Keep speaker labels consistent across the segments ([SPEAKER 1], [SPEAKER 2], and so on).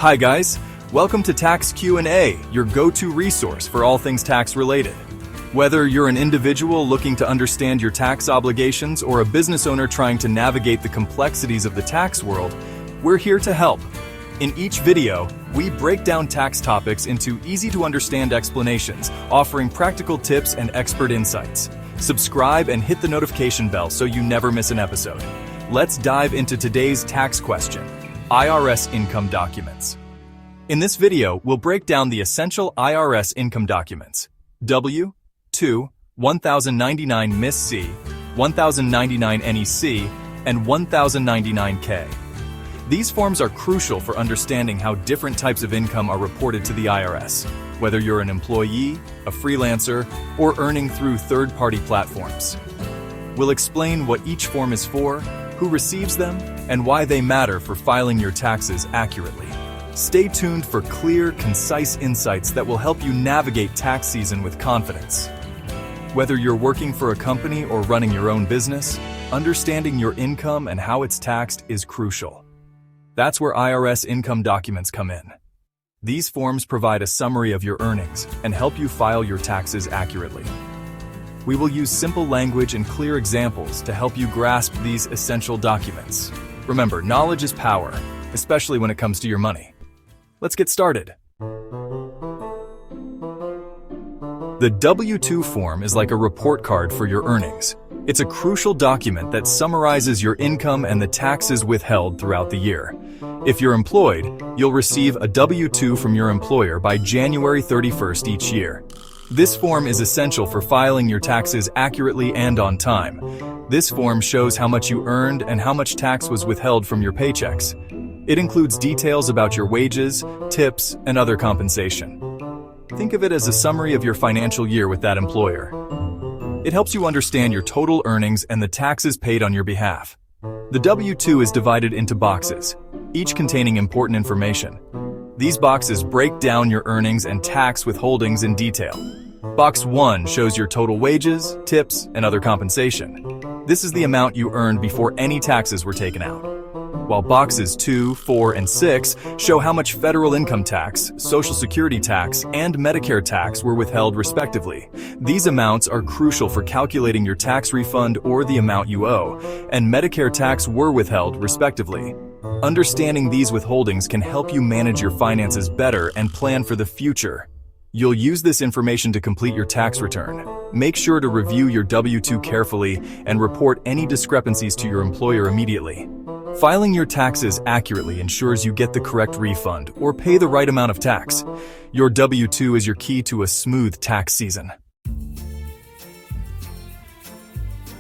[SPEAKER 1] Hi guys, welcome to Tax Q&A, your go-to resource for all things tax related. Whether you're an individual looking to understand your tax obligations or a business owner trying to navigate the complexities of the tax world, we're here to help. In each video, we break down tax topics into easy-to-understand explanations, offering practical tips and expert insights. Subscribe and hit the notification bell so you never miss an episode. Let's dive into today's tax question: IRS income documents. In this video, we'll break down the essential IRS income documents: W-2, 1099 misc, 1099 NEC, and 1099K. These forms are crucial for understanding how different types of income are reported to the IRS, whether you're an employee, a freelancer, or earning through third-party platforms. We'll explain what each form is for, who receives them, and why they matter for filing your taxes accurately. Stay tuned for clear, concise insights that will help you navigate tax season with confidence. Whether you're working for a company or running your own business, understanding your income and how it's taxed is crucial. That's where IRS income documents come in. These forms provide a summary of your earnings and help you file your taxes accurately. We will use simple language and clear examples to help you grasp these essential documents. Remember, knowledge is power, especially when it comes to your money. Let's get started. The W-2 form is like a report card for your earnings. It's a crucial document that summarizes your income and the taxes withheld throughout the year. If you're employed, you'll receive a W-2 from your employer by January 31st each year. This form is essential for filing your taxes accurately and on time. This form shows how much you earned and how much tax was withheld from your paychecks. It includes details about your wages, tips, and other compensation. Think of it as a summary of your financial year with that employer. It helps you understand your total earnings and the taxes paid on your behalf. The W-2 is divided into boxes, each containing important information. These boxes break down your earnings and tax withholdings in detail. Box 1 shows your total wages, tips, and other compensation. This is the amount you earned before any taxes were taken out. While boxes 2, 4, and 6 show how much federal income tax, Social Security tax, and Medicare tax were withheld respectively. These amounts are crucial for calculating your tax refund or the amount you owe, and Medicare tax were withheld respectively. Understanding these withholdings can help you manage your finances better and plan for the future. You'll use this information to complete your tax return. Make sure to review your W-2 carefully and report any discrepancies to your employer immediately. Filing your taxes accurately ensures you get the correct refund or pay the right amount of tax. Your W-2 is your key to a smooth tax season.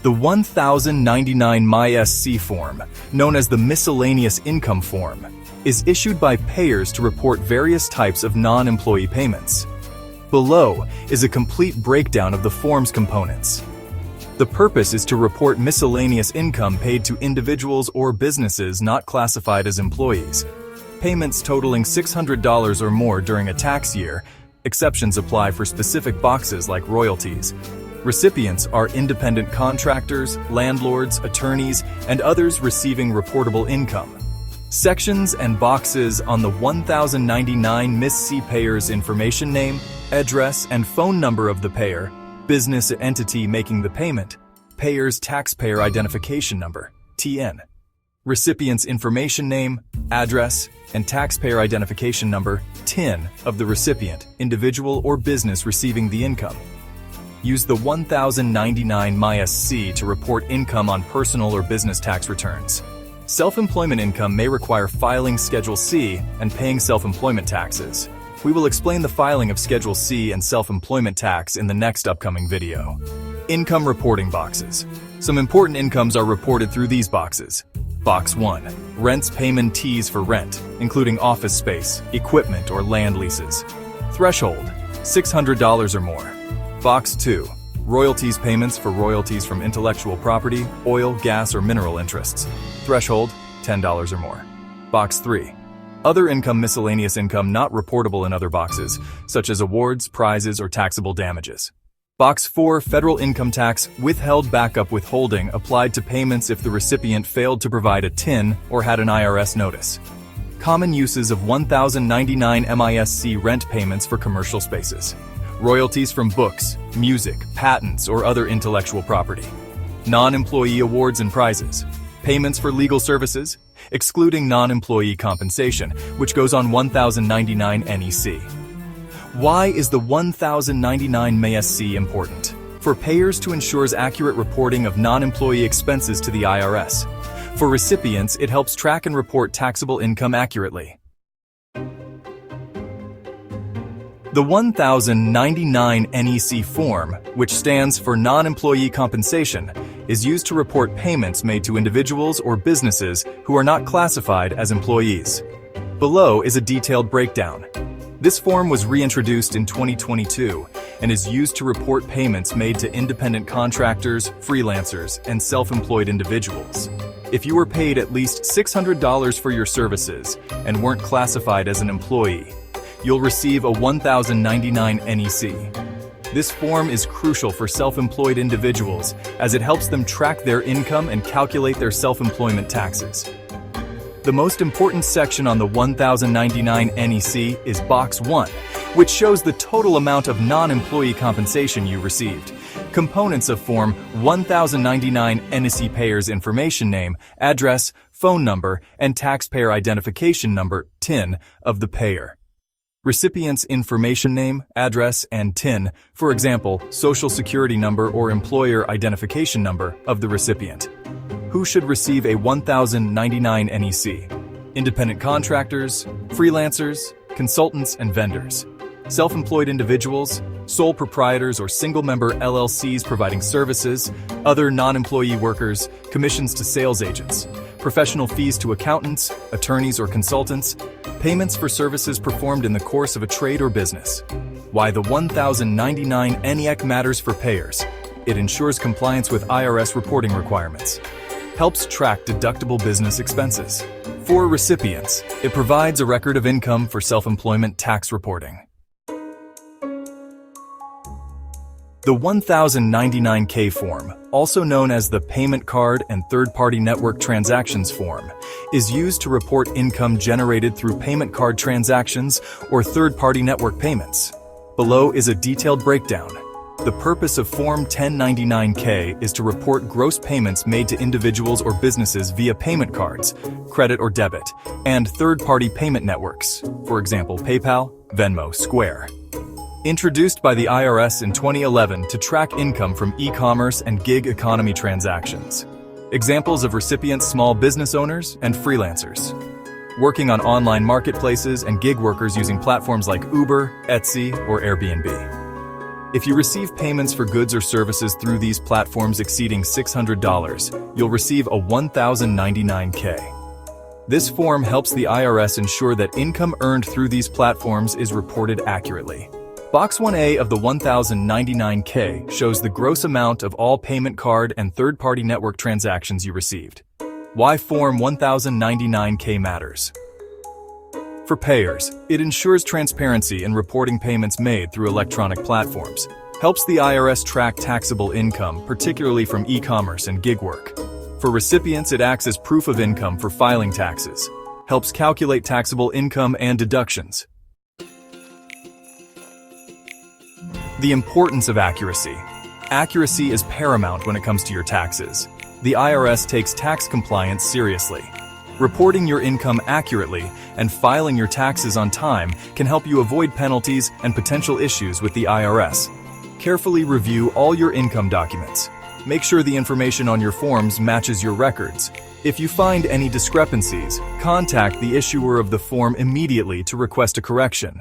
[SPEAKER 1] The 1099 misc form, known as the miscellaneous income form, is issued by payers to report various types of non-employee payments. Below is a complete breakdown of the form's components. The purpose is to report miscellaneous income paid to individuals or businesses not classified as employees. Payments totaling $600 or more during a tax year. Exceptions apply for specific boxes like royalties. Recipients are independent contractors, landlords, attorneys, and others receiving reportable income. Sections and boxes on the 1099 misc payer's information name, address, and phone number of the payer, business entity making the payment, payer's taxpayer identification number, TN, recipient's information name, address, and taxpayer identification number, TIN, of the recipient, individual or business receiving the income. Use the 1099 misc to report income on personal or business tax returns. Self-employment income may require filing Schedule C and paying self-employment taxes. We will explain the filing of Schedule C and self-employment tax in the next upcoming video. Income reporting boxes. Some important incomes are reported through these boxes. Box 1. Rents penalties for rent, including office space, equipment, or land leases. Threshold: $600 or more. Box 2. Royalties payments for royalties from intellectual property, oil, gas, or mineral interests. Threshold: $10 or more. Box 3. Other income, miscellaneous income not reportable in other boxes, such as awards, prizes, or taxable damages. Box 4, Federal Income Tax, withheld backup withholding applied to payments if the recipient failed to provide a TIN or had an IRS notice. Common uses of 1099 MISC rent payments for commercial spaces. Royalties from books, music, patents, or other intellectual property. Non-employee awards and prizes. Payments for legal services, excluding non-employee compensation, which goes on 1099 NEC. Why is the 1099 MISC important? For payers to ensure accurate reporting of non-employee expenses to the IRS. For recipients, it helps track and report taxable income accurately. The 1099 NEC form, which stands for non-employee compensation, is used to report payments made to individuals or businesses who are not classified as employees. Below is a detailed breakdown. This form was reintroduced in 2022 and is used to report payments made to independent contractors, freelancers, and self-employed individuals. If you were paid at least $600 for your services and weren't classified as an employee, you'll receive a 1099 NEC. This form is crucial for self-employed individuals as it helps them track their income and calculate their self-employment taxes. The most important section on the 1099 NEC is Box 1, which shows the total amount of non-employee compensation you received. Components of Form 1099 NEC payer's information name, address, phone number, and taxpayer identification number, TIN, of the payer. Recipient's information name, address, and TIN, for example, Social Security number or employer identification number of the recipient. Who should receive a 1099 NEC? Independent contractors, freelancers, consultants, and vendors. Self-employed individuals, sole proprietors or single-member LLCs providing services, other non-employee workers, commissions to sales agents, professional fees to accountants, attorneys, or consultants, payments for services performed in the course of a trade or business. Why the 1099 NEC matters for payers. It ensures compliance with IRS reporting requirements. Helps track deductible business expenses. For recipients, it provides a record of income for self-employment tax reporting. The 1099K form, also known as the Payment Card and Third-Party Network Transactions form, is used to report income generated through payment card transactions or third-party network payments. Below is a detailed breakdown. The purpose of Form 1099K is to report gross payments made to individuals or businesses via payment cards, credit or debit, and third-party payment networks, for example, PayPal, Venmo, Square. Introduced by the IRS in 2011 to track income from e-commerce and gig economy transactions. Examples of recipients: small business owners and freelancers. Working on online marketplaces and gig workers using platforms like Uber, Etsy, or Airbnb. If you receive payments for goods or services through these platforms exceeding $600, you'll receive a 1099K. This form helps the IRS ensure that income earned through these platforms is reported accurately. Box 1A of the 1099K shows the gross amount of all payment card and third-party network transactions you received. Why Form 1099K matters. For payers, it ensures transparency in reporting payments made through electronic platforms, helps the IRS track taxable income, particularly from e-commerce and gig work. For recipients, it acts as proof of income for filing taxes, helps calculate taxable income and deductions. The importance of accuracy. Accuracy is paramount when it comes to your taxes. The IRS takes tax compliance seriously. Reporting your income accurately and filing your taxes on time can help you avoid penalties and potential issues with the IRS. Carefully review all your income documents. Make sure the information on your forms matches your records. If you find any discrepancies, contact the issuer of the form immediately to request a correction.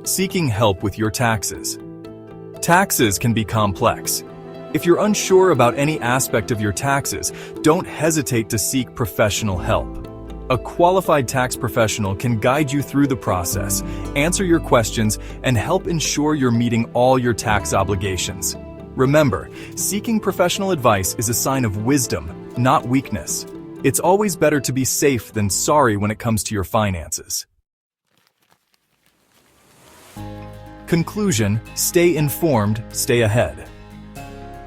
[SPEAKER 1] Seeking help with your taxes. Taxes can be complex. If you're unsure about any aspect of your taxes, don't hesitate to seek professional help. A qualified tax professional can guide you through the process, answer your questions, and help ensure you're meeting all your tax obligations. Remember, seeking professional advice is a sign of wisdom, not weakness. It's always better to be safe than sorry when it comes to your finances. Conclusion: stay informed, stay ahead.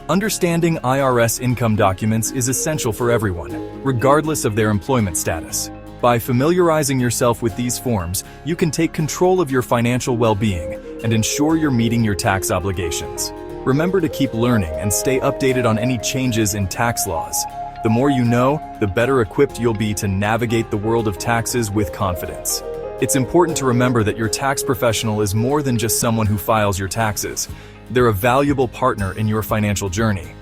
[SPEAKER 1] Understanding IRS income documents is essential for everyone, regardless of their employment status. By familiarizing yourself with these forms, you can take control of your financial well-being and ensure you're meeting your tax obligations. Remember to keep learning and stay updated on any changes in tax laws. The more you know, the better equipped you'll be to navigate the world of taxes with confidence. It's important to remember that your tax professional is more than just someone who files your taxes. They're a valuable partner in your financial journey.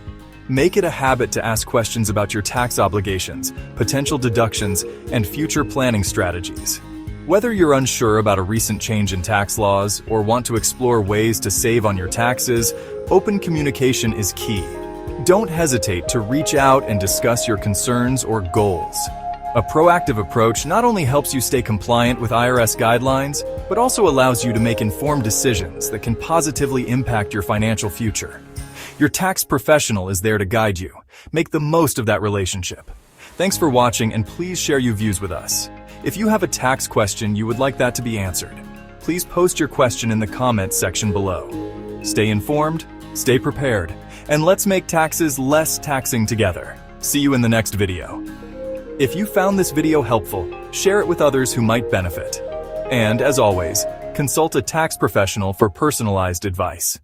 [SPEAKER 1] Make it a habit to ask questions about your tax obligations, potential deductions, and future planning strategies. Whether you're unsure about a recent change in tax laws or want to explore ways to save on your taxes, open communication is key. Don't hesitate to reach out and discuss your concerns or goals. A proactive approach not only helps you stay compliant with IRS guidelines, but also allows you to make informed decisions that can positively impact your financial future. Your tax professional is there to guide you. Make the most of that relationship. Thanks for watching, and please share your views with us. If you have a tax question you would like that to be answered, please post your question in the comments section below. Stay informed, stay prepared, and let's make taxes less taxing together. See you in the next video. If you found this video helpful, share it with others who might benefit. And as always, consult a tax professional for personalized advice.